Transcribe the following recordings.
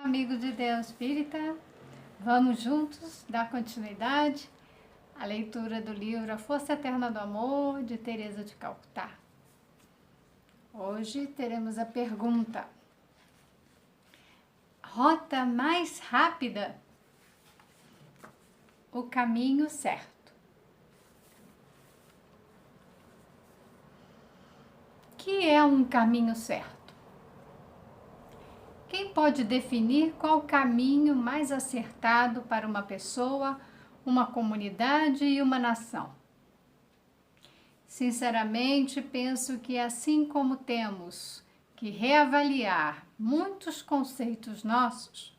Amigo de Deus Espírita, vamos juntos dar continuidade à leitura do livro A Força Eterna do Amor, de Teresa de Calcutá. Hoje teremos a pergunta: rota mais rápida? O caminho certo. O que é um caminho certo? Quem pode definir qual o caminho mais acertado para uma pessoa, uma comunidade e uma nação? Sinceramente, penso que assim como temos que reavaliar muitos conceitos nossos,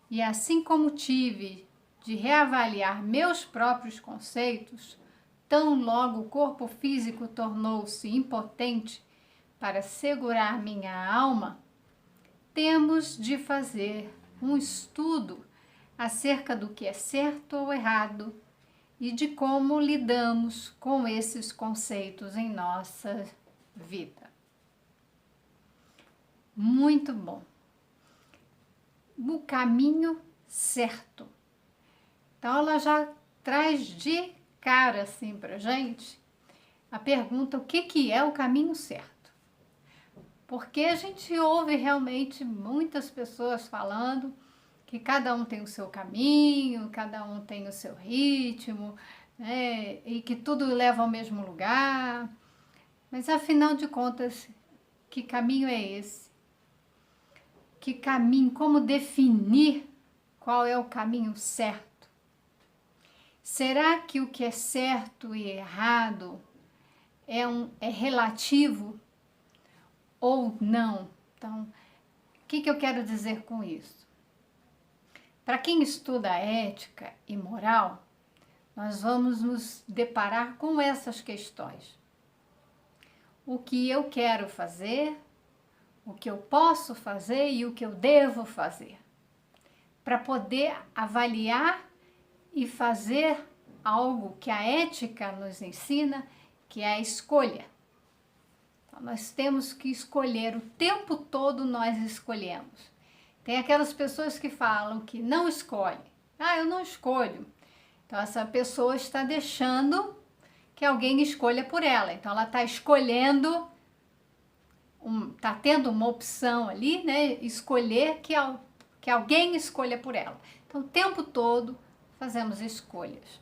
e assim como tive de reavaliar meus próprios conceitos, tão logo o corpo físico tornou-se impotente para segurar minha alma, temos de fazer um estudo acerca do que é certo ou errado e de como lidamos com esses conceitos em nossa vida. Muito bom. O caminho certo. Então, ela já traz de cara assim pra gente a pergunta: o que é o caminho certo? Porque a gente ouve realmente muitas pessoas falando que cada um tem o seu caminho, cada um tem o seu ritmo, né? E que tudo leva ao mesmo lugar. Mas afinal de contas, que caminho é esse? Que caminho, como definir qual é o caminho certo? Será que o que é certo e errado é relativo ou não? Então, o que eu quero dizer com isso? Para quem estuda ética e moral, nós vamos nos deparar com essas questões. O que eu quero fazer, o que eu posso fazer e o que eu devo fazer, para poder avaliar e fazer algo que a ética nos ensina, que é a escolha. Então, nós temos que escolher, o tempo todo nós escolhemos. Tem aquelas pessoas que falam que não escolhem. Ah, eu não escolho. Então, essa pessoa está deixando que alguém escolha por ela. Então, ela está escolhendo, está tendo uma opção ali, né? Escolher que alguém escolha por ela. Então, o tempo todo fazemos escolhas.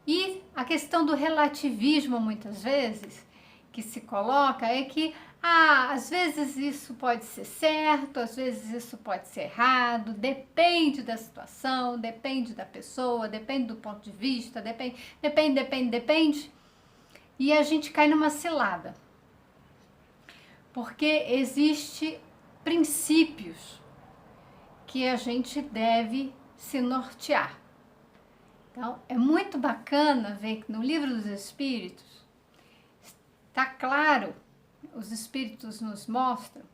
E a questão do relativismo, muitas vezes, que se coloca é que, às vezes isso pode ser certo, às vezes isso pode ser errado, depende da situação, depende da pessoa, depende do ponto de vista, depende. E a gente cai numa cilada. Porque existem princípios que a gente deve se nortear. Então, é muito bacana ver que no Livro dos Espíritos está claro, os Espíritos nos mostram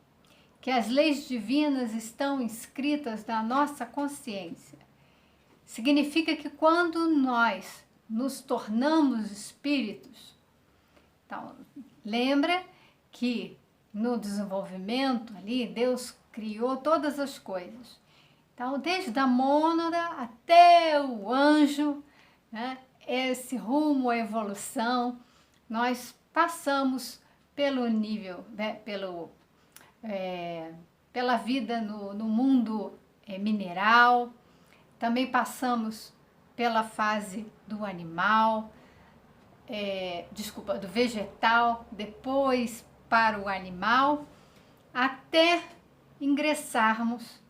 que as leis divinas estão inscritas na nossa consciência. Significa que quando nós nos tornamos espíritos, então, lembra que no desenvolvimento ali, Deus criou todas as coisas. Então, desde a mônada até o anjo, né, esse rumo à evolução, nós passamos pelo nível, né, pela vida no mundo mineral, também passamos pela fase do animal, do vegetal, depois para o animal, até ingressarmos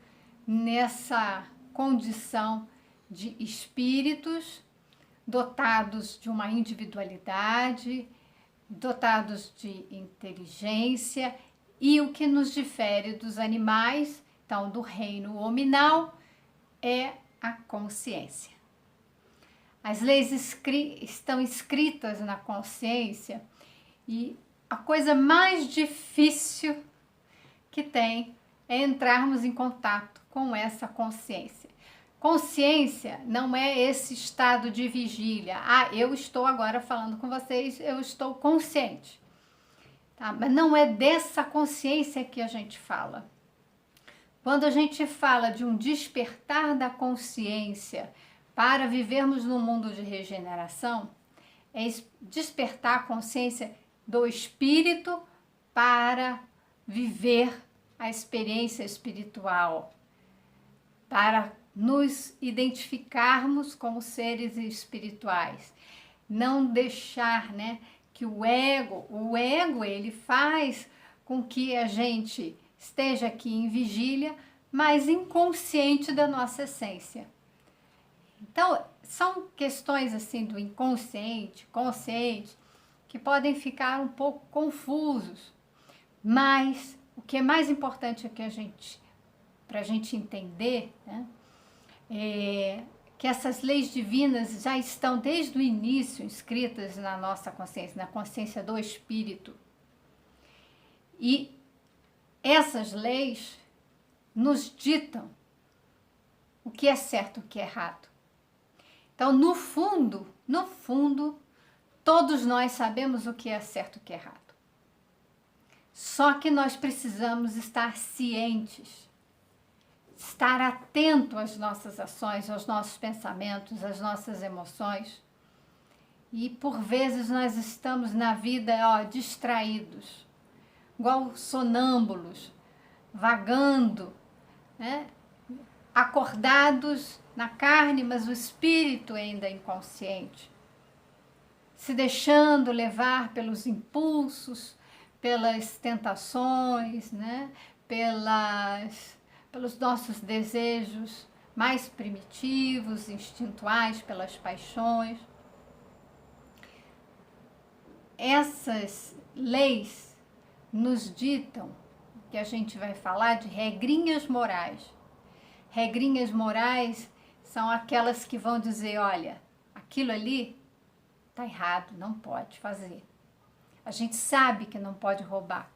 nessa condição de espíritos dotados de uma individualidade, dotados de inteligência, e o que nos difere dos animais, então do reino hominal, é a consciência. As leis estão escritas na consciência e a coisa mais difícil que tem é entrarmos em contato com essa consciência. Consciência não é esse estado de vigília. Eu estou agora falando com vocês, eu estou consciente. Tá? Mas não é dessa consciência que a gente fala. Quando a gente fala de um despertar da consciência para vivermos num mundo de regeneração, é despertar a consciência do espírito para viver a experiência espiritual, para nos identificarmos como seres espirituais. Não deixar, né, que o ego ele faz com que a gente esteja aqui em vigília, mas inconsciente da nossa essência. Então, são questões assim do inconsciente, consciente, que podem ficar um pouco confusos, mas o que é mais importante é que para a gente entender, né, é que essas leis divinas já estão desde o início inscritas na nossa consciência, na consciência do espírito. E essas leis nos ditam o que é certo e o que é errado. Então, no fundo, todos nós sabemos o que é certo e o que é errado. Só que nós precisamos estar cientes, estar atento às nossas ações, aos nossos pensamentos, às nossas emoções. E por vezes nós estamos na vida, distraídos, igual sonâmbulos, vagando, né? Acordados na carne, mas o espírito ainda é inconsciente, se deixando levar pelos impulsos, pelas tentações, né? Pelos nossos desejos mais primitivos, instintuais, pelas paixões. Essas leis nos ditam que a gente vai falar de regrinhas morais. Regrinhas morais são aquelas que vão dizer, olha, aquilo ali tá errado, não pode fazer. A gente sabe que não pode roubar.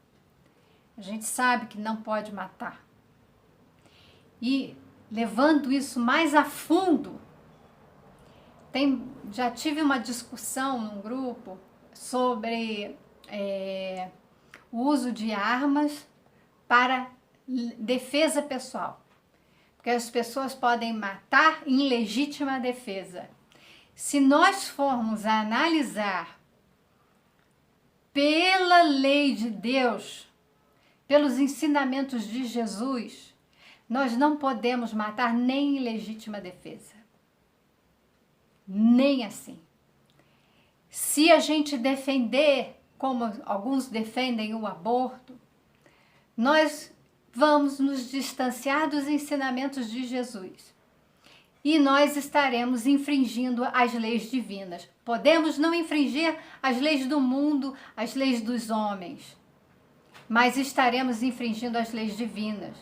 A gente sabe que não pode matar. E levando isso mais a fundo, já tive uma discussão num grupo sobre o uso de armas para defesa pessoal. Porque as pessoas podem matar em legítima defesa. Se nós formos a analisar pela lei de Deus, pelos ensinamentos de Jesus, nós não podemos matar nem em legítima defesa. Nem assim. Se a gente defender, como alguns defendem o aborto, nós vamos nos distanciar dos ensinamentos de Jesus. E nós estaremos infringindo as leis divinas. Podemos não infringir as leis do mundo, as leis dos homens, mas estaremos infringindo as leis divinas.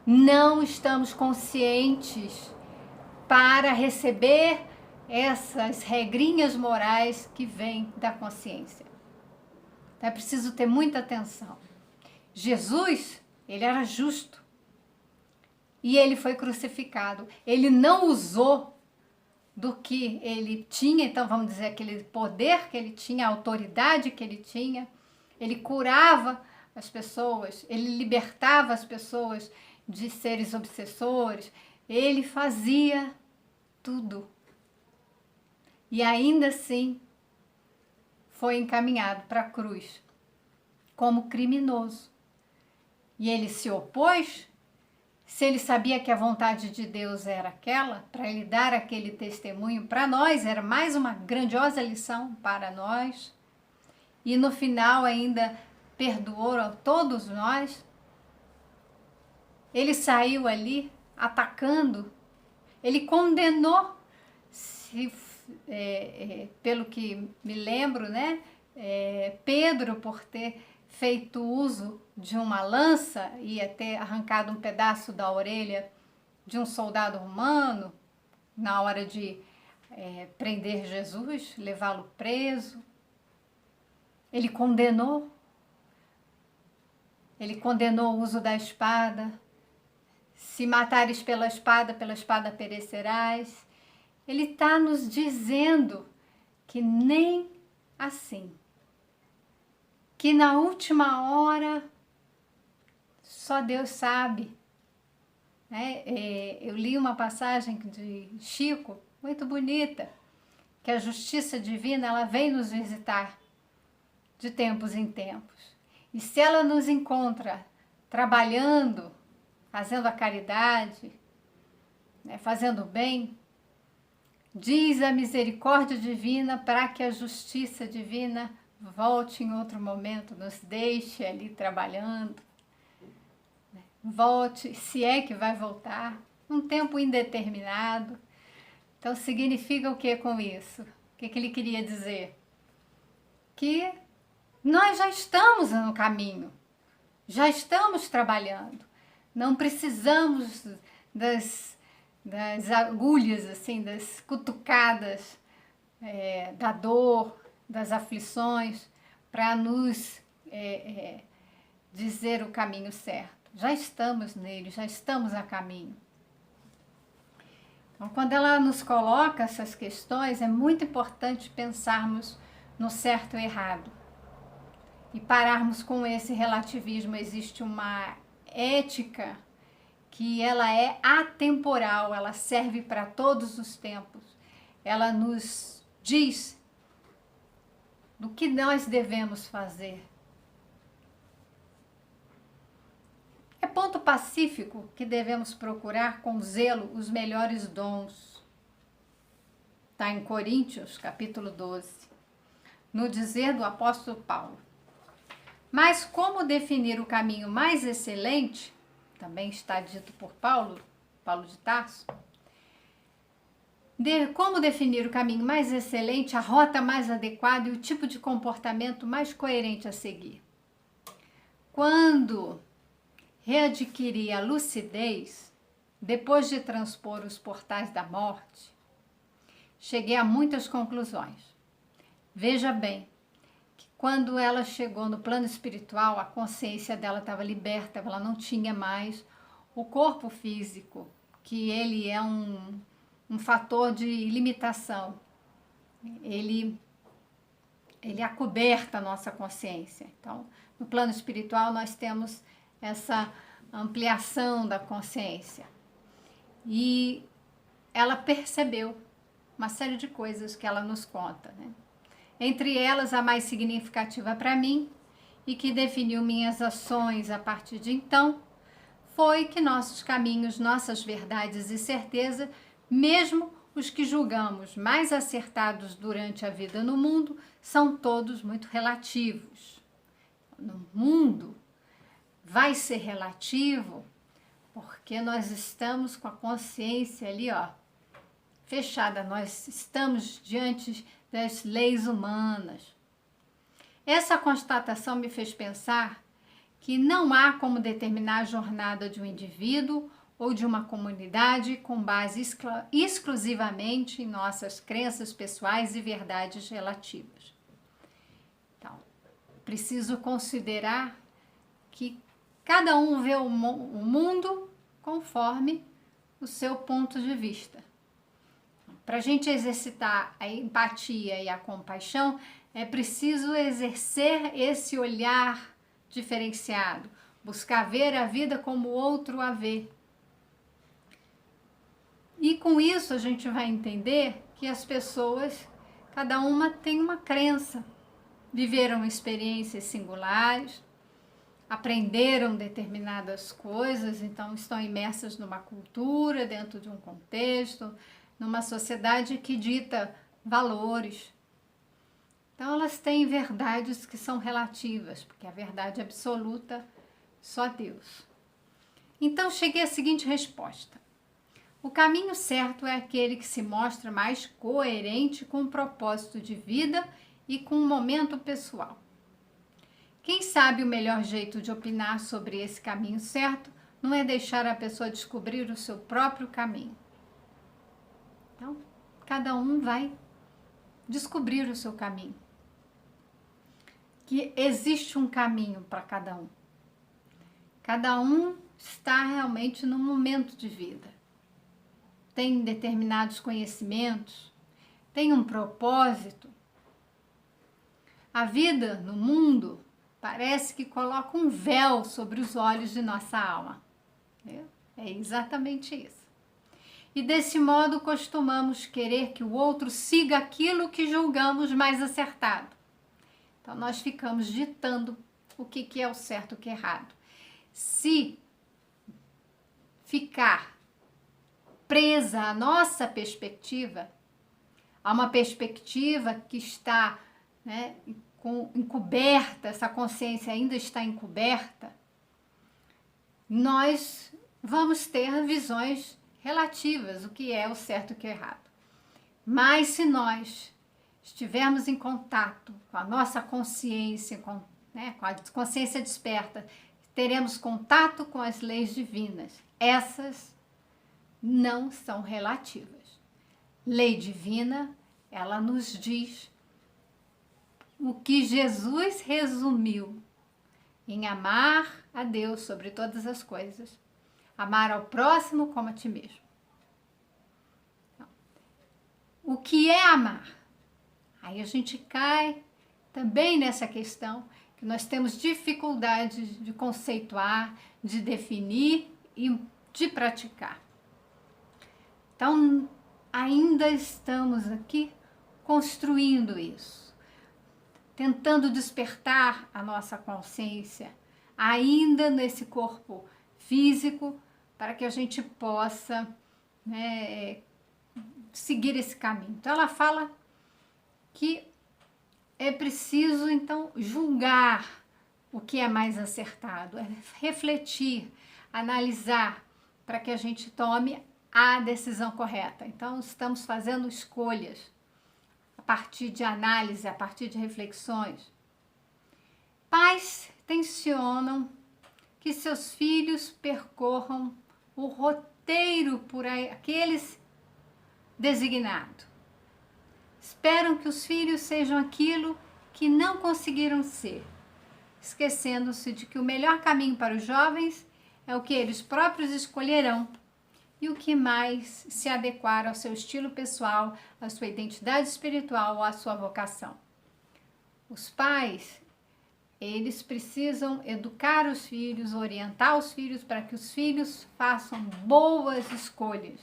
Não estamos conscientes para receber essas regrinhas morais que vêm da consciência. Então é preciso ter muita atenção. Jesus, ele era justo e ele foi crucificado. Ele não usou do que ele tinha, então vamos dizer, aquele poder que ele tinha, a autoridade que ele tinha. Ele curava as pessoas, ele libertava as pessoas de seres obsessores, ele fazia tudo. E ainda assim foi encaminhado para a cruz como criminoso. E ele se opôs. Se ele sabia que a vontade de Deus era aquela, para ele dar aquele testemunho para nós, era mais uma grandiosa lição para nós. E no final ainda perdoou a todos nós. Ele saiu ali atacando, ele condenou, pelo que me lembro, né? Pedro, por ter feito uso de uma lança, ia ter arrancado um pedaço da orelha de um soldado romano na hora de prender Jesus, levá-lo preso. Ele condenou o uso da espada. Se matares pela espada perecerás. Ele está nos dizendo que nem assim, que na última hora só Deus sabe né? Eu li uma passagem de Chico, muito bonita, que a justiça divina ela vem nos visitar de tempos em tempos. E se ela nos encontra trabalhando, fazendo a caridade, né, fazendo o bem, diz a misericórdia divina para que a justiça divina volte em outro momento, nos deixe ali trabalhando, né? Volte, se é que vai voltar, um tempo indeterminado. Então significa o que com isso? O que ele queria dizer? Que nós já estamos no caminho, já estamos trabalhando, não precisamos das agulhas, assim, das cutucadas, da dor, das aflições, para nos dizer o caminho certo. Já estamos nele, já estamos a caminho. Então, quando ela nos coloca essas questões, é muito importante pensarmos no certo e errado e pararmos com esse relativismo. Existe uma ética que ela é atemporal, ela serve para todos os tempos. Ela nos diz do que nós devemos fazer. É ponto pacífico que devemos procurar com zelo os melhores dons. Está em Coríntios, capítulo 12, no dizer do apóstolo Paulo. Mas como definir o caminho mais excelente, também está dito por Paulo de Tarso, como definir o caminho mais excelente, a rota mais adequada e o tipo de comportamento mais coerente a seguir. Quando readquiri a lucidez, depois de transpor os portais da morte, cheguei a muitas conclusões. Veja bem, que quando ela chegou no plano espiritual, a consciência dela estava liberta, ela não tinha mais o corpo físico, que ele é um fator de limitação. Ele acoberta a nossa consciência. Então, no plano espiritual, nós temos essa ampliação da consciência. E ela percebeu uma série de coisas que ela nos conta, né? Entre elas, a mais significativa para mim e que definiu minhas ações a partir de então, foi que nossos caminhos, nossas verdades e certeza, mesmo os que julgamos mais acertados durante a vida no mundo, são todos muito relativos. No mundo vai ser relativo porque nós estamos com a consciência ali, ó, fechada, nós estamos diante das leis humanas. Essa constatação me fez pensar que não há como determinar a jornada de um indivíduo ou de uma comunidade com base exclusivamente em nossas crenças pessoais e verdades relativas. Então, preciso considerar que cada um vê o mundo conforme o seu ponto de vista. Para a gente exercitar a empatia e a compaixão, é preciso exercer esse olhar diferenciado, buscar ver a vida como o outro a vê. E com isso a gente vai entender que as pessoas, cada uma tem uma crença, viveram experiências singulares, aprenderam determinadas coisas, então estão imersas numa cultura, dentro de um contexto, numa sociedade que dita valores. Então elas têm verdades que são relativas, porque a verdade absoluta só Deus. Então cheguei à seguinte resposta: o caminho certo é aquele que se mostra mais coerente com o propósito de vida e com o momento pessoal. Quem sabe o melhor jeito de opinar sobre esse caminho certo não é deixar a pessoa descobrir o seu próprio caminho. Então, cada um vai descobrir o seu caminho. Que existe um caminho para cada um. Cada um está realmente num momento de vida. Tem determinados conhecimentos, tem um propósito. A vida no mundo parece que coloca um véu sobre os olhos de nossa alma. É exatamente isso. E desse modo costumamos querer que o outro siga aquilo que julgamos mais acertado. Então nós ficamos ditando o que é o certo e o que é errado. Se ficar presa à nossa perspectiva, a uma perspectiva que está, né, encoberta, essa consciência ainda está encoberta, nós vamos ter visões relativas, o que é o certo e o que é errado. Mas se nós estivermos em contato com a nossa consciência, com a consciência desperta, teremos contato com as leis divinas. Essas não são relativas. Lei divina, ela nos diz o que Jesus resumiu em amar a Deus sobre todas as coisas, amar ao próximo como a ti mesmo. Então, o que é amar? Aí a gente cai também nessa questão que nós temos dificuldade de conceituar, de definir e de praticar. Então, ainda estamos aqui construindo isso, tentando despertar a nossa consciência, ainda nesse corpo físico, para que a gente possa, né, seguir esse caminho. Então, ela fala que é preciso, então, julgar o que é mais acertado, é refletir, analisar, para que a gente tome a decisão correta. Então, estamos fazendo escolhas a partir de análise, a partir de reflexões. Pais tensionam que seus filhos percorram o roteiro por aqueles designado. Esperam que os filhos sejam aquilo que não conseguiram ser, esquecendo-se de que o melhor caminho para os jovens é o que eles próprios escolherão e o que mais se adequar ao seu estilo pessoal, à sua identidade espiritual ou à sua vocação. Os pais, eles precisam educar os filhos, orientar os filhos para que os filhos façam boas escolhas.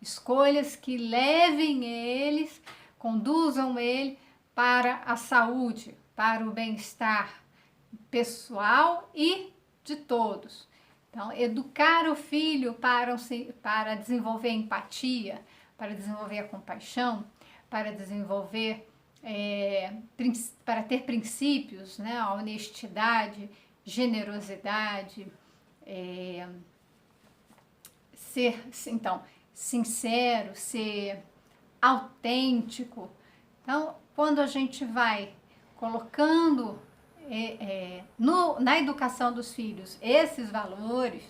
Escolhas que levem eles, conduzam ele para a saúde, para o bem-estar pessoal e de todos. Então, educar o filho para desenvolver empatia, para desenvolver a compaixão, para desenvolver, para ter princípios, né? A honestidade, generosidade, ser, então, sincero, ser autêntico. Então, quando a gente vai colocando na educação dos filhos esses valores,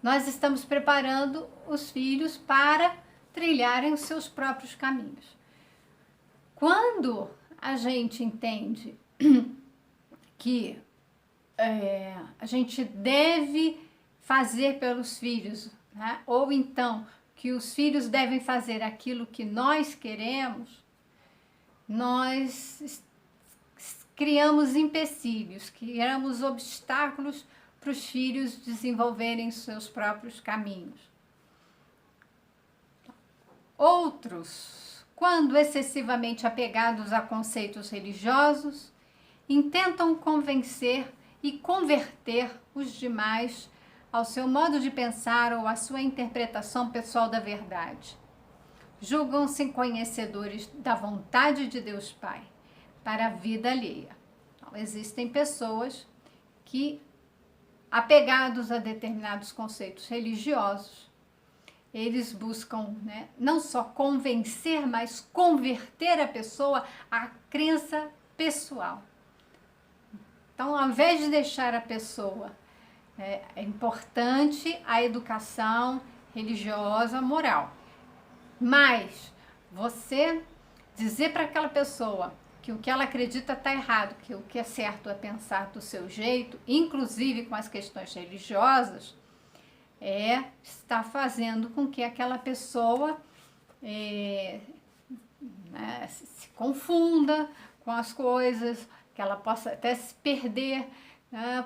nós estamos preparando os filhos para trilharem os seus próprios caminhos. Quando a gente entende que a gente deve fazer pelos filhos, né? Ou então que os filhos devem fazer aquilo que nós queremos, nós criamos empecilhos, criamos obstáculos para os filhos desenvolverem seus próprios caminhos. Outros, quando excessivamente apegados a conceitos religiosos, intentam convencer e converter os demais ao seu modo de pensar ou à sua interpretação pessoal da verdade. Julgam-se conhecedores da vontade de Deus Pai para a vida alheia. Então, existem pessoas que, apegados a determinados conceitos religiosos, eles buscam, né, não só convencer, mas converter a pessoa à crença pessoal. Então, ao invés de deixar a pessoa, é importante a educação religiosa, moral. Mas você dizer para aquela pessoa que o que ela acredita está errado, que o que é certo é pensar do seu jeito, inclusive com as questões religiosas, está fazendo com que aquela pessoa se confunda com as coisas, que ela possa até se perder,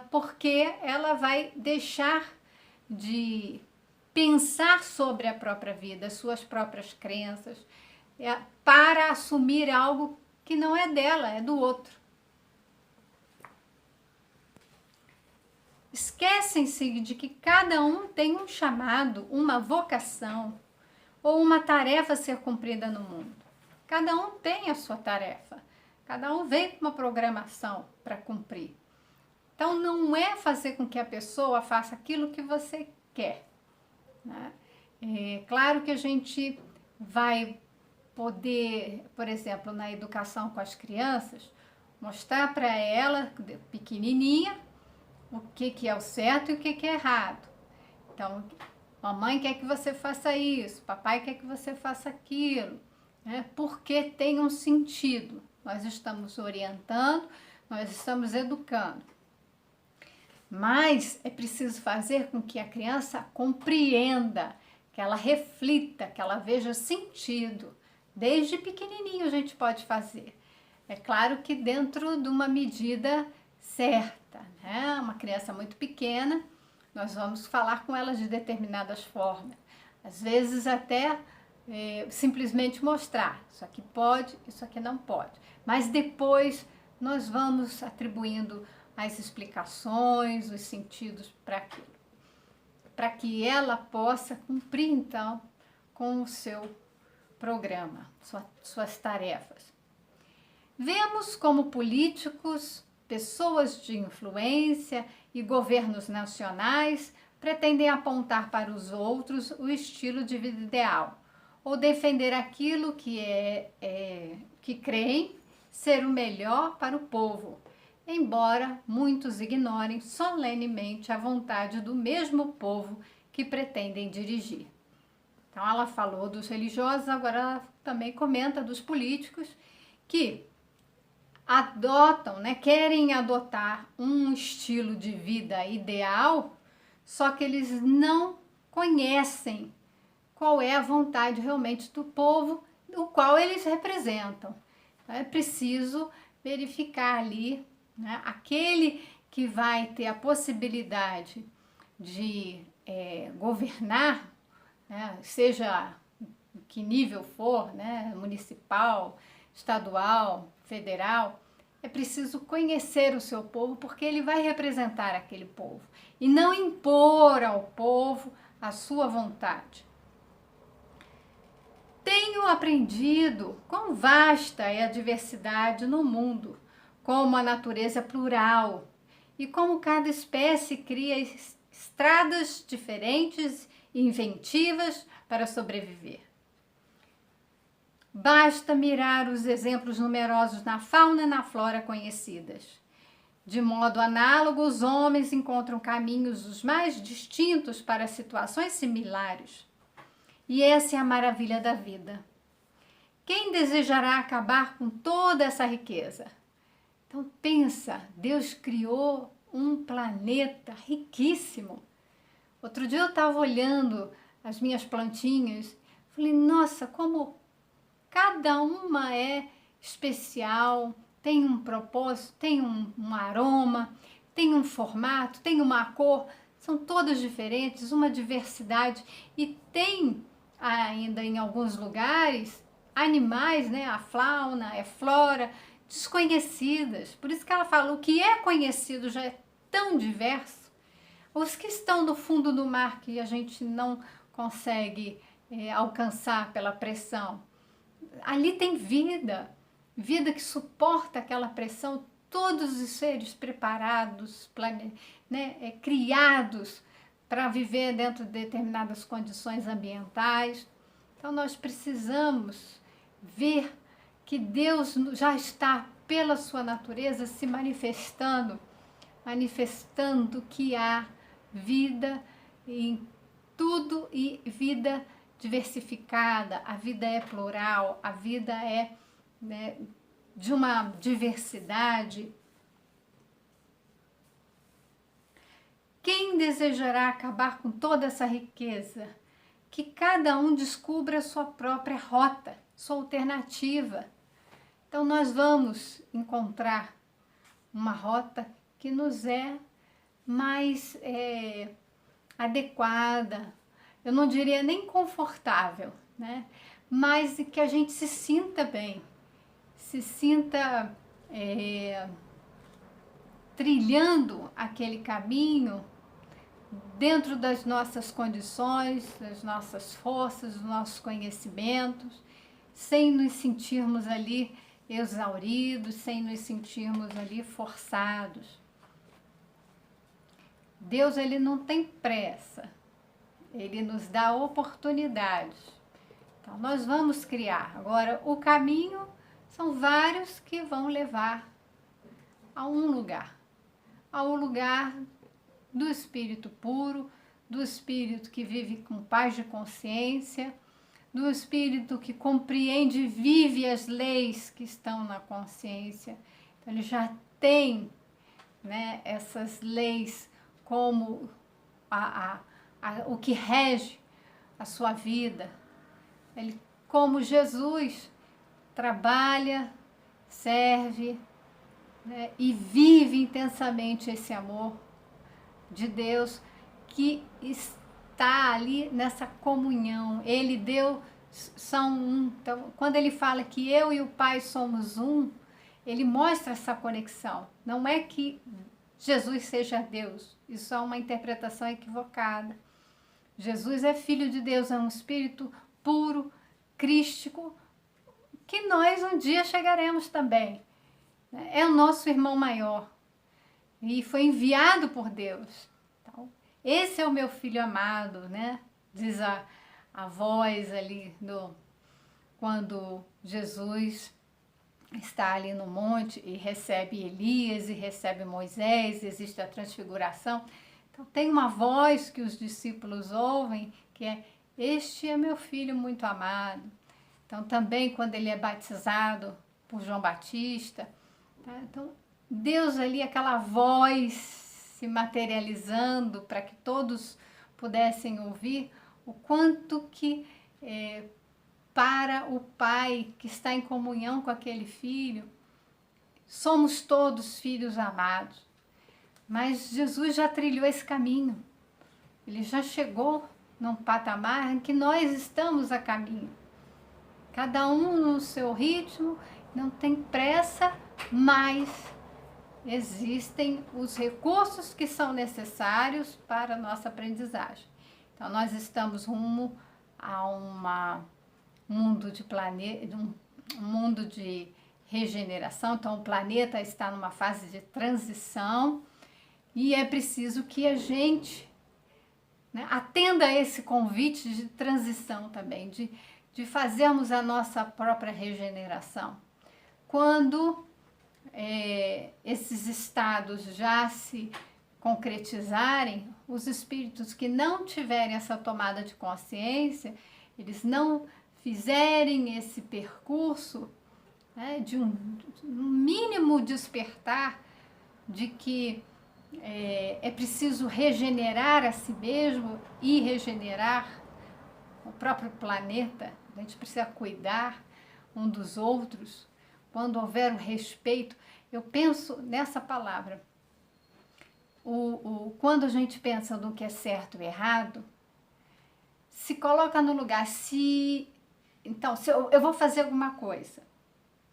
porque ela vai deixar de pensar sobre a própria vida, suas próprias crenças, para assumir algo que não é dela, é do outro. Esquecem-se de que cada um tem um chamado, uma vocação ou uma tarefa a ser cumprida no mundo. Cada um tem a sua tarefa, cada um vem com uma programação para cumprir. Então, não é fazer com que a pessoa faça aquilo que você quer, né? É claro que a gente vai poder, por exemplo, na educação com as crianças, mostrar para ela, pequenininha, o que é o certo e o que é errado. Então, mamãe quer que você faça isso, papai quer que você faça aquilo, né? Porque tem um sentido. Nós estamos orientando, nós estamos educando. Mas é preciso fazer com que a criança compreenda, que ela reflita, que ela veja sentido. Desde pequenininho a gente pode fazer. É claro que dentro de uma medida certa, né? Uma criança muito pequena, nós vamos falar com ela de determinadas formas. Às vezes até simplesmente mostrar, isso aqui pode, isso aqui não pode. Mas depois nós vamos atribuindo as explicações, os sentidos para aquilo, para que ela possa cumprir então com o seu programa, suas tarefas. Vemos como políticos, pessoas de influência e governos nacionais pretendem apontar para os outros o estilo de vida ideal ou defender aquilo que creem ser o melhor para o povo, embora muitos ignorem solenemente a vontade do mesmo povo que pretendem dirigir. Então, ela falou dos religiosos, agora ela também comenta dos políticos que adotam, né, querem adotar um estilo de vida ideal, só que eles não conhecem qual é a vontade realmente do povo, do qual eles representam. Então, é preciso verificar ali, né, aquele que vai ter a possibilidade de governar, né, seja que nível for, né, municipal, estadual, federal, é preciso conhecer o seu povo, porque ele vai representar aquele povo e não impor ao povo a sua vontade. Tenho aprendido quão vasta é a diversidade no mundo, como a natureza é plural e como cada espécie cria estradas diferentes e inventivas para sobreviver. Basta mirar os exemplos numerosos na fauna e na flora conhecidas. De modo análogo, os homens encontram caminhos os mais distintos para situações similares. E essa é a maravilha da vida. Quem desejará acabar com toda essa riqueza? Então pensa, Deus criou um planeta riquíssimo. Outro dia eu estava olhando as minhas plantinhas, falei, nossa, como cada uma é especial, tem um propósito, tem um aroma, tem um formato, tem uma cor, são todas diferentes, uma diversidade. E tem ainda em alguns lugares animais, né, a fauna, a flora, desconhecidas. Por isso que ela fala, o que é conhecido já é tão diverso. Os que estão no fundo do mar, que a gente não consegue alcançar pela pressão, ali tem vida, vida que suporta aquela pressão, todos os seres preparados, criados para viver dentro de determinadas condições ambientais. Então nós precisamos ver que Deus já está pela sua natureza se manifestando que há vida em tudo e vida diversificada, a vida é plural, a vida é, né, de uma diversidade. Quem desejará acabar com toda essa riqueza? Que cada um descubra a sua própria rota, sua alternativa. Então nós vamos encontrar uma rota que nos é mais adequada, eu não diria nem confortável, né? Mas que a gente se sinta bem, se sinta trilhando aquele caminho dentro das nossas condições, das nossas forças, dos nossos conhecimentos, sem nos sentirmos ali exauridos, sem nos sentirmos ali forçados. Deus, ele não tem pressa, ele nos dá oportunidades. Então, nós vamos criar. Agora, o caminho são vários que vão levar a um lugar, ao lugar do espírito puro, do espírito que vive com paz de consciência, do espírito que compreende e vive as leis que estão na consciência. Então, ele já tem, né, essas leis como o que rege a sua vida. Ele, como Jesus, trabalha, serve, né, e vive intensamente esse amor de Deus que está ali nessa comunhão. Ele e Deus são um. Então, quando ele fala que eu e o Pai somos um, ele mostra essa conexão. Não é que Jesus seja Deus. Isso é uma interpretação equivocada. Jesus é filho de Deus, é um espírito puro, crístico, que nós um dia chegaremos também. É o nosso irmão maior e foi enviado por Deus. Então, esse é o meu filho amado, né? Diz a voz ali quando Jesus está ali no monte e recebe Elias e recebe Moisés, existe a transfiguração. Então, tem uma voz que os discípulos ouvem, que é: este é meu filho muito amado. Então, também quando ele é batizado por João Batista, tá? Então, Deus ali, aquela voz se materializando para que todos pudessem ouvir o quanto que para o Pai que está em comunhão com aquele filho, somos todos filhos amados. Mas Jesus já trilhou esse caminho. Ele já chegou num patamar em que nós estamos a caminho. Cada um no seu ritmo, não tem pressa, mas existem os recursos que são necessários para a nossa aprendizagem. Então, nós estamos rumo a um mundo de regeneração. Então, o planeta está numa fase de transição e é preciso que a gente, né, atenda a esse convite de transição também, de fazermos a nossa própria regeneração. Quando esses estados já se concretizarem, os espíritos que não tiverem essa tomada de consciência, eles não fizerem esse percurso, né, de um mínimo despertar de que é preciso regenerar a si mesmo e regenerar o próprio planeta. A gente precisa cuidar um dos outros. Quando houver o respeito, eu penso nessa palavra. Quando a gente pensa no que é certo e errado, se coloca no lugar, então, se eu vou fazer alguma coisa,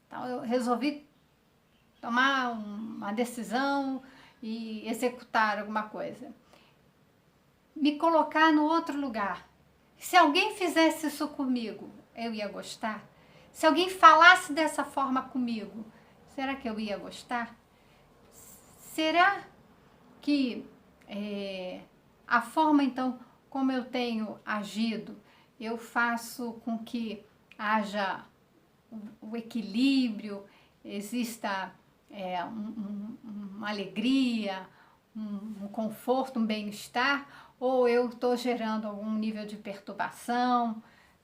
então eu resolvi tomar uma decisão e executar alguma coisa, me colocar no outro lugar. Se alguém fizesse isso comigo, eu ia gostar? Se alguém falasse dessa forma comigo, será que eu ia gostar? Será que a forma, então, como eu tenho agido, eu faço com que haja o equilíbrio, exista uma alegria, um conforto, um bem-estar, ou eu estou gerando algum nível de perturbação,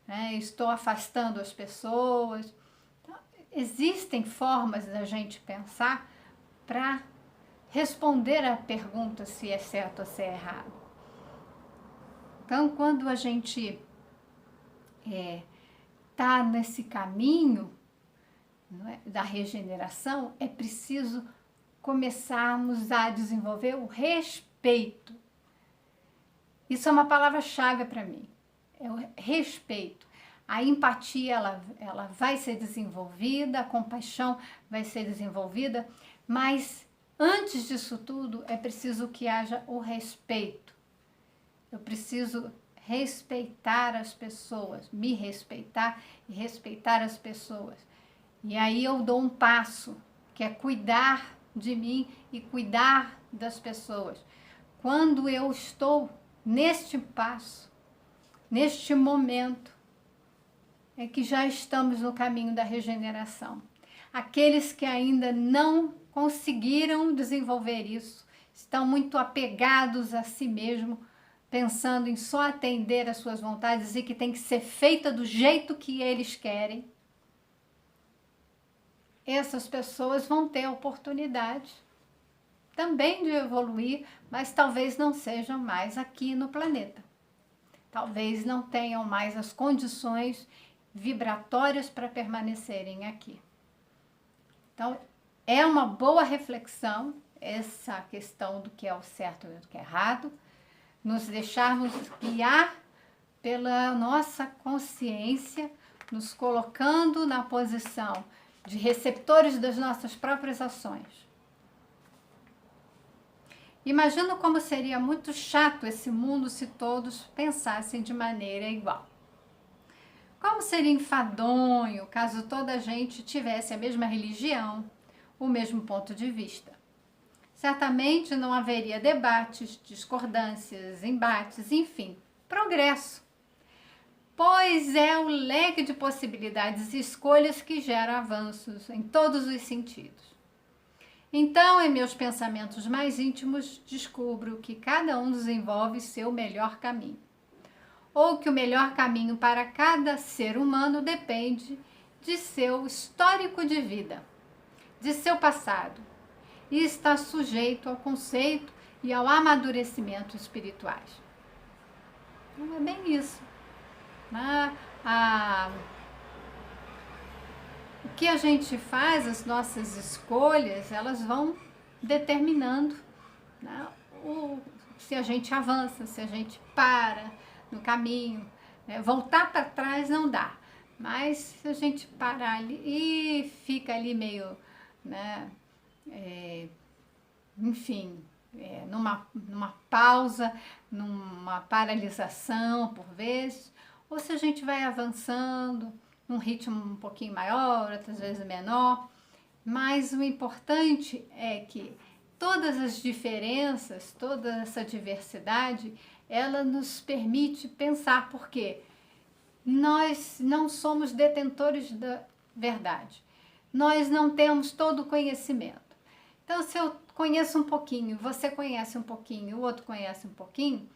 né? Estou afastando as pessoas. Então, existem formas da gente pensar para responder à pergunta se é certo ou se é errado. Então, quando a gente está nesse caminho, não é, da regeneração, é preciso começarmos a desenvolver o respeito. Isso é uma palavra-chave para mim. É o respeito. A empatia, ela vai ser desenvolvida, a compaixão vai ser desenvolvida, mas antes disso tudo é preciso que haja o respeito. Eu preciso respeitar as pessoas, me respeitar e respeitar as pessoas. E aí eu dou um passo, que é cuidar de mim e cuidar das pessoas. Quando eu estou neste passo, neste momento, é que já estamos no caminho da regeneração. Aqueles que ainda não conseguiram desenvolver isso, estão muito apegados a si mesmo, pensando em só atender às suas vontades e que tem que ser feita do jeito que eles querem. Essas pessoas vão ter a oportunidade também de evoluir, mas talvez não sejam mais aqui no planeta. Talvez não tenham mais as condições vibratórias para permanecerem aqui. Então, é uma boa reflexão essa questão do que é o certo e do que é errado, nos deixarmos guiar pela nossa consciência, nos colocando na posição de receptores das nossas próprias ações. Imagino como seria muito chato esse mundo se todos pensassem de maneira igual. Como seria enfadonho caso toda a gente tivesse a mesma religião, o mesmo ponto de vista. Certamente não haveria debates, discordâncias, embates, enfim, progresso. Pois é o leque de possibilidades e escolhas que gera avanços em todos os sentidos. Então, em meus pensamentos mais íntimos, descubro que cada um desenvolve seu melhor caminho. Ou que o melhor caminho para cada ser humano depende de seu histórico de vida, de seu passado, e está sujeito ao conceito e ao amadurecimento espirituais. Então, é bem isso. O que a gente faz, as nossas escolhas, elas vão determinando, né, se a gente avança, se a gente para no caminho, né? Voltar para trás não dá, mas se a gente parar ali e fica ali meio, né, enfim, numa pausa, numa paralisação por vezes, ou se a gente vai avançando num ritmo um pouquinho maior, outras vezes menor, mas o importante é que todas as diferenças, toda essa diversidade, ela nos permite pensar, porque nós não somos detentores da verdade. Nós não temos todo o conhecimento. Então, se eu conheço um pouquinho, você conhece um pouquinho, o outro conhece um pouquinho,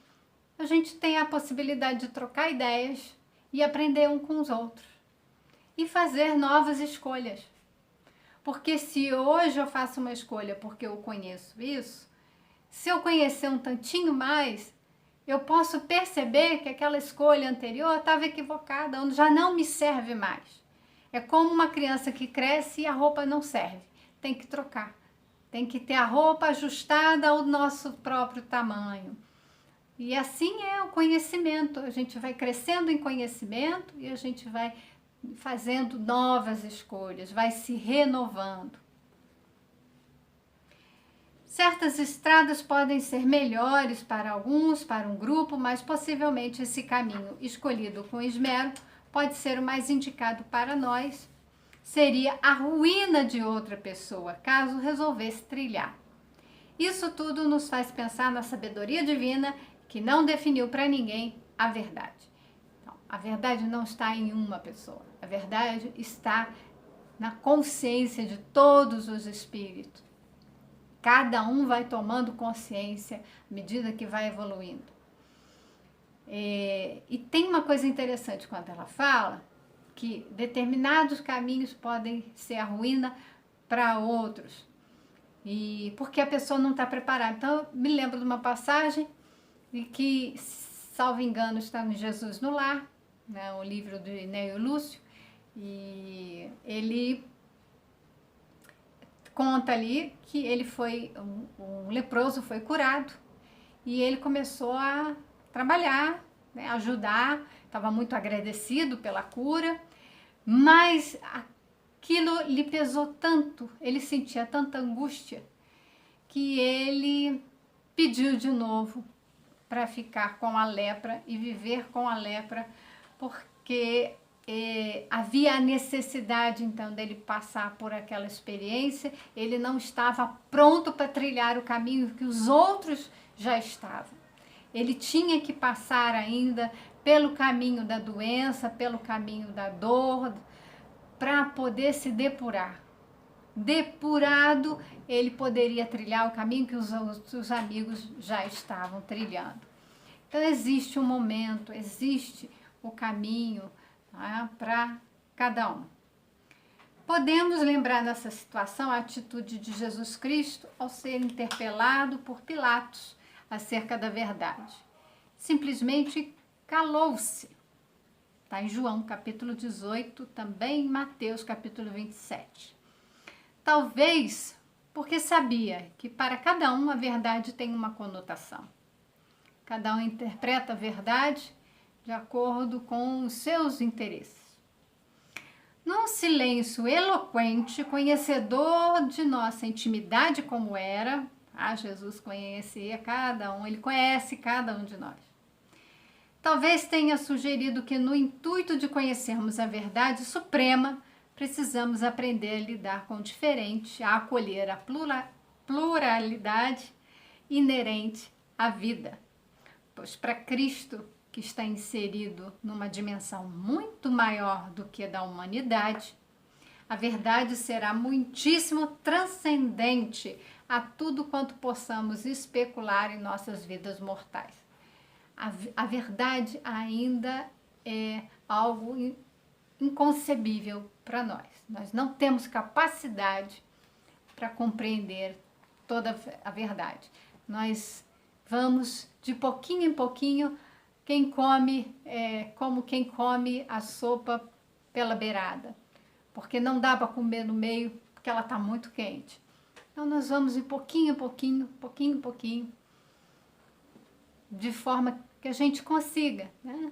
a gente tem a possibilidade de trocar ideias e aprender um com os outros. E fazer novas escolhas. Porque se hoje eu faço uma escolha porque eu conheço isso, se eu conhecer um tantinho mais, eu posso perceber que aquela escolha anterior estava equivocada, já não me serve mais. É como uma criança que cresce e a roupa não serve. Tem que trocar. Tem que ter a roupa ajustada ao nosso próprio tamanho. E assim é o conhecimento. A gente vai crescendo em conhecimento e a gente vai fazendo novas escolhas, vai se renovando. Certas estradas podem ser melhores para alguns, para um grupo, mas possivelmente esse caminho escolhido com esmero pode ser o mais indicado para nós. Seria a ruína de outra pessoa, caso resolvesse trilhar. Isso tudo nos faz pensar na sabedoria divina que não definiu para ninguém a verdade. Então, a verdade não está em uma pessoa, a verdade está na consciência de todos os espíritos. Cada um vai tomando consciência à medida que vai evoluindo. E tem uma coisa interessante quando ela fala que determinados caminhos podem ser a ruína para outros, e porque a pessoa não está preparada. Então, eu me lembro de uma passagem de que, salvo engano, está no Jesus no Lar, né, o livro de Neio Lúcio, e ele conta ali que ele foi, um leproso foi curado, e ele começou a trabalhar, né, ajudar, estava muito agradecido pela cura, mas aquilo lhe pesou tanto, ele sentia tanta angústia, que ele pediu de novo para ficar com a lepra e viver com a lepra, porque havia a necessidade então dele passar por aquela experiência, ele não estava pronto para trilhar o caminho que os outros já estavam. Ele tinha que passar ainda pelo caminho da doença, pelo caminho da dor, para poder se depurar. Depurado, ele poderia trilhar o caminho que os outros amigos já estavam trilhando. Então, existe um momento, existe o caminho, tá, para cada um. Podemos lembrar nessa situação a atitude de Jesus Cristo ao ser interpelado por Pilatos acerca da verdade. Simplesmente calou-se. Está em João capítulo 18, também em Mateus capítulo 27. Talvez porque sabia que para cada um a verdade tem uma conotação. Cada um interpreta a verdade de acordo com os seus interesses. Num silêncio eloquente, conhecedor de nossa intimidade como era, Jesus conhecia cada um, ele conhece cada um de nós. Talvez tenha sugerido que no intuito de conhecermos a verdade suprema, precisamos aprender a lidar com o diferente, a acolher a pluralidade inerente à vida. Pois para Cristo, que está inserido numa dimensão muito maior do que a da humanidade, a verdade será muitíssimo transcendente a tudo quanto possamos especular em nossas vidas mortais. A verdade ainda é algo inconcebível para nós. Nós não temos capacidade para compreender toda a verdade. Nós vamos de pouquinho em pouquinho, quem come como quem come a sopa pela beirada, porque não dá para comer no meio, porque ela está muito quente. Então nós vamos de pouquinho em pouquinho, pouquinho em pouquinho, de forma que a gente consiga, né?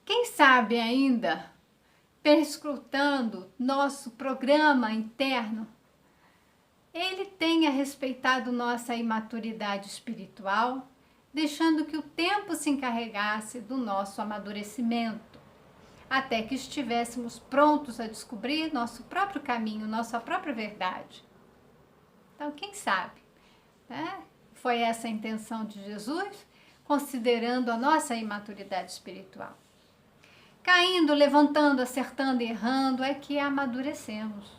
Quem sabe ainda, perscrutando nosso programa interno, ele tenha respeitado nossa imaturidade espiritual, deixando que o tempo se encarregasse do nosso amadurecimento, até que estivéssemos prontos a descobrir nosso próprio caminho, nossa própria verdade. Então, quem sabe, né? Foi essa a intenção de Jesus, considerando a nossa imaturidade espiritual. Caindo, levantando, acertando e errando é que amadurecemos.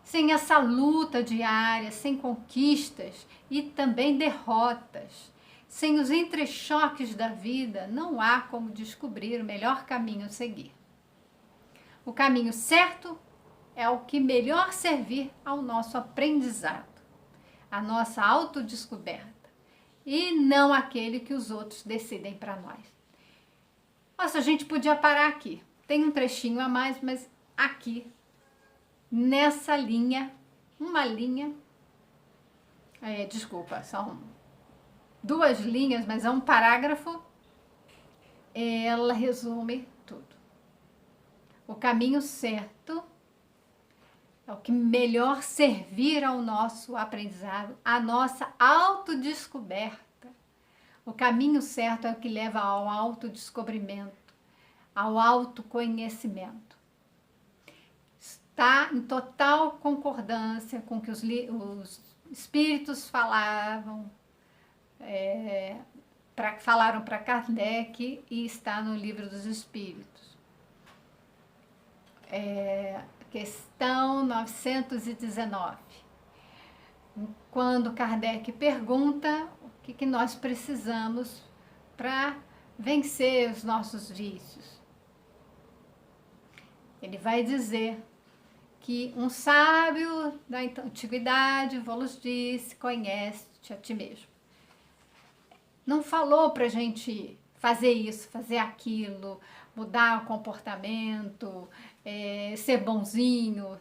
Sem essa luta diária, sem conquistas e também derrotas, sem os entrechoques da vida, não há como descobrir o melhor caminho a seguir. O caminho certo é o que melhor servir ao nosso aprendizado, à nossa autodescoberta, e não aquele que os outros decidem para nós. Nossa, a gente podia parar aqui. Tem um trechinho a mais, mas aqui, nessa linha, uma linha, desculpa, são 2 linhas, mas é um parágrafo, ela resume tudo. O caminho certo é o que melhor servir ao nosso aprendizado, à nossa autodescoberta. O caminho certo é o que leva ao autodescobrimento, ao autoconhecimento. Está em total concordância com o que os espíritos falaram para Kardec e está no Livro dos Espíritos. Questão 919. Quando Kardec pergunta o que nós precisamos para vencer os nossos vícios, ele vai dizer que um sábio da antiguidade vos disse: conhece-te a ti mesmo. Não falou para a gente fazer isso, fazer aquilo, mudar o comportamento, ser bonzinho,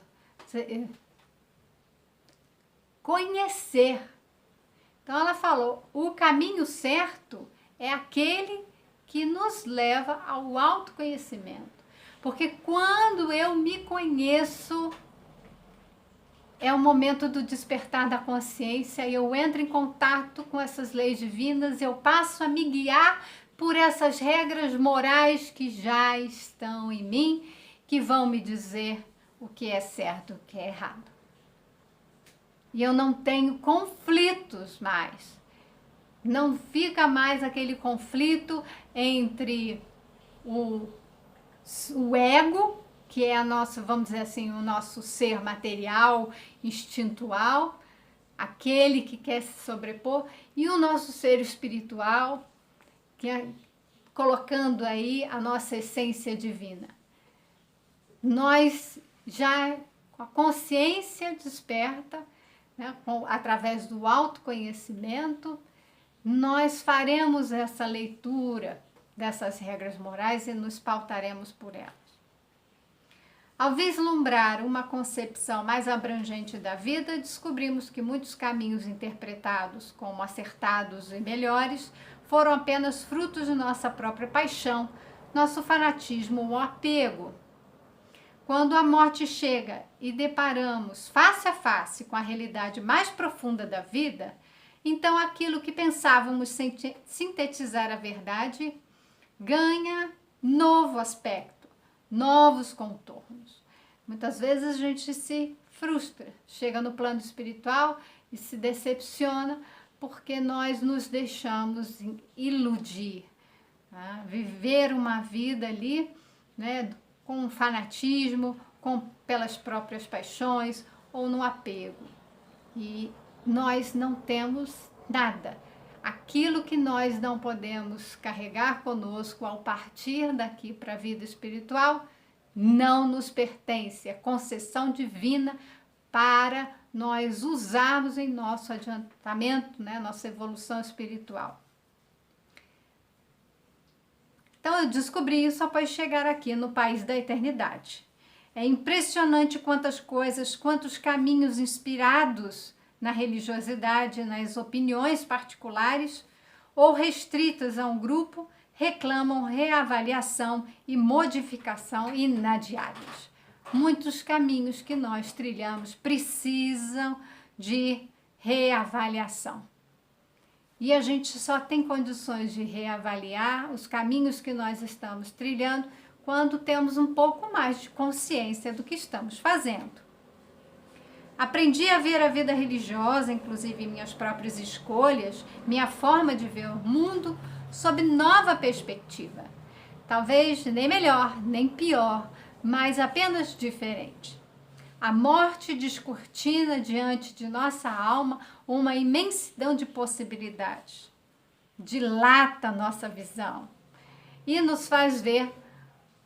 conhecer. Então ela falou, o caminho certo é aquele que nos leva ao autoconhecimento. Porque quando eu me conheço, é o momento do despertar da consciência e eu entro em contato com essas leis divinas, eu passo a me guiar por essas regras morais que já estão em mim, que vão me dizer o que é certo e o que é errado. E eu não tenho conflitos mais. Não fica mais aquele conflito entre o ego, que é a nossa, vamos dizer assim, o nosso ser material, instintual, aquele que quer se sobrepor, e o nosso ser espiritual, que é colocando aí a nossa essência divina. Nós já, com a consciência desperta, né, através do autoconhecimento, nós faremos essa leitura dessas regras morais e nos pautaremos por elas. Ao vislumbrar uma concepção mais abrangente da vida, descobrimos que muitos caminhos interpretados como acertados e melhores foram apenas frutos de nossa própria paixão, nosso fanatismo ou apego. Quando a morte chega e deparamos face a face com a realidade mais profunda da vida, então aquilo que pensávamos sintetizar a verdade ganha novo aspecto, novos contornos. Muitas vezes a gente se frustra, chega no plano espiritual e se decepciona porque nós nos deixamos iludir, tá? Viver uma vida ali, né, com fanatismo, pelas próprias paixões ou no apego. E nós não temos nada. Aquilo que nós não podemos carregar conosco ao partir daqui para a vida espiritual não nos pertence, é concessão divina para nós usarmos em nosso adiantamento, né, nossa evolução espiritual. Então eu descobri isso após chegar aqui no país da eternidade. É impressionante quantas coisas, quantos caminhos inspirados na religiosidade, nas opiniões particulares ou restritas a um grupo, reclamam reavaliação e modificação inadiáveis. Muitos caminhos que nós trilhamos precisam de reavaliação. E a gente só tem condições de reavaliar os caminhos que nós estamos trilhando quando temos um pouco mais de consciência do que estamos fazendo. Aprendi a ver a vida religiosa, inclusive minhas próprias escolhas, minha forma de ver o mundo, sob nova perspectiva. Talvez nem melhor, nem pior, mas apenas diferente. A morte descortina diante de nossa alma uma imensidão de possibilidades. Dilata nossa visão e nos faz ver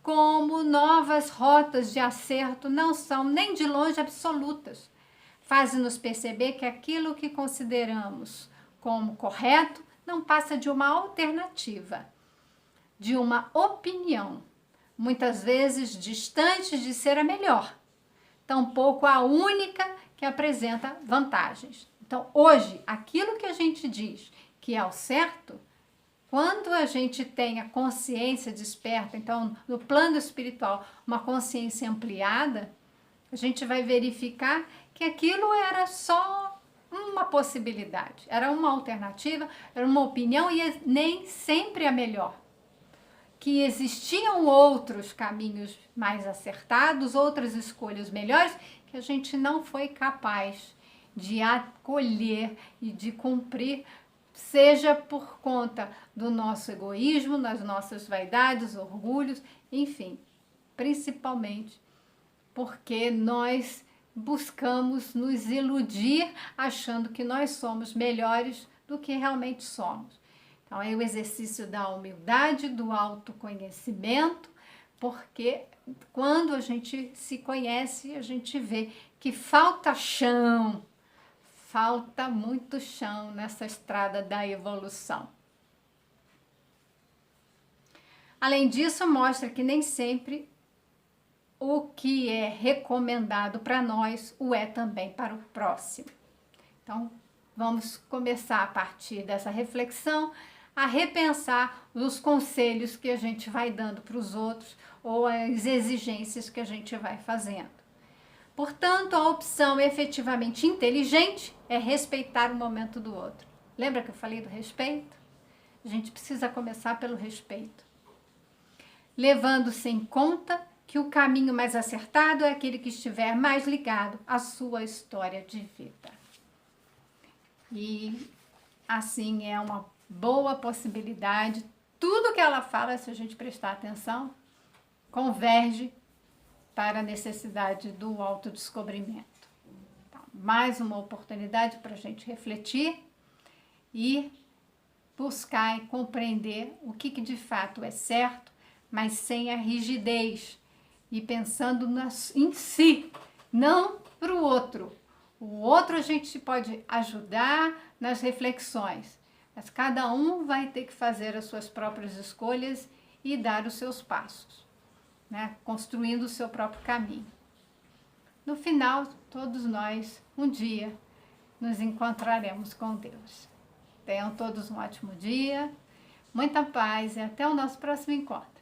como novas rotas de acerto não são nem de longe absolutas. Faz-nos perceber que aquilo que consideramos como correto não passa de uma alternativa, de uma opinião, muitas vezes distante de ser a melhor, tampouco a única que apresenta vantagens. Então, hoje, aquilo que a gente diz que é o certo, quando a gente tem a consciência desperta, então, no plano espiritual, uma consciência ampliada, a gente vai verificar que aquilo era só uma possibilidade, era uma alternativa, era uma opinião e nem sempre a melhor. Que existiam outros caminhos mais acertados, outras escolhas melhores, que a gente não foi capaz de acolher e de cumprir, seja por conta do nosso egoísmo, das nossas vaidades, orgulhos, enfim, principalmente porque nós buscamos nos iludir achando que nós somos melhores do que realmente somos. Então, é o exercício da humildade, do autoconhecimento, porque quando a gente se conhece, a gente vê que falta chão, falta muito chão nessa estrada da evolução. Além disso, mostra que nem sempre o que é recomendado para nós o é também para o próximo. Então, vamos começar a partir dessa reflexão a repensar os conselhos que a gente vai dando para os outros ou as exigências que a gente vai fazendo. Portanto, a opção efetivamente inteligente é respeitar o momento do outro. Lembra que eu falei do respeito? A gente precisa começar pelo respeito. Levando-se em conta que o caminho mais acertado é aquele que estiver mais ligado à sua história de vida. E assim é uma boa possibilidade. Tudo que ela fala, se a gente prestar atenção, converge para a necessidade do autodescobrimento. Então, mais uma oportunidade para a gente refletir e buscar e compreender o que de fato é certo, mas sem a rigidez e pensando em si, não para o outro. O outro a gente pode ajudar nas reflexões, mas cada um vai ter que fazer as suas próprias escolhas e dar os seus passos, né? Construindo o seu próprio caminho. No final, todos nós, um dia, nos encontraremos com Deus. Tenham todos um ótimo dia, muita paz e até o nosso próximo encontro.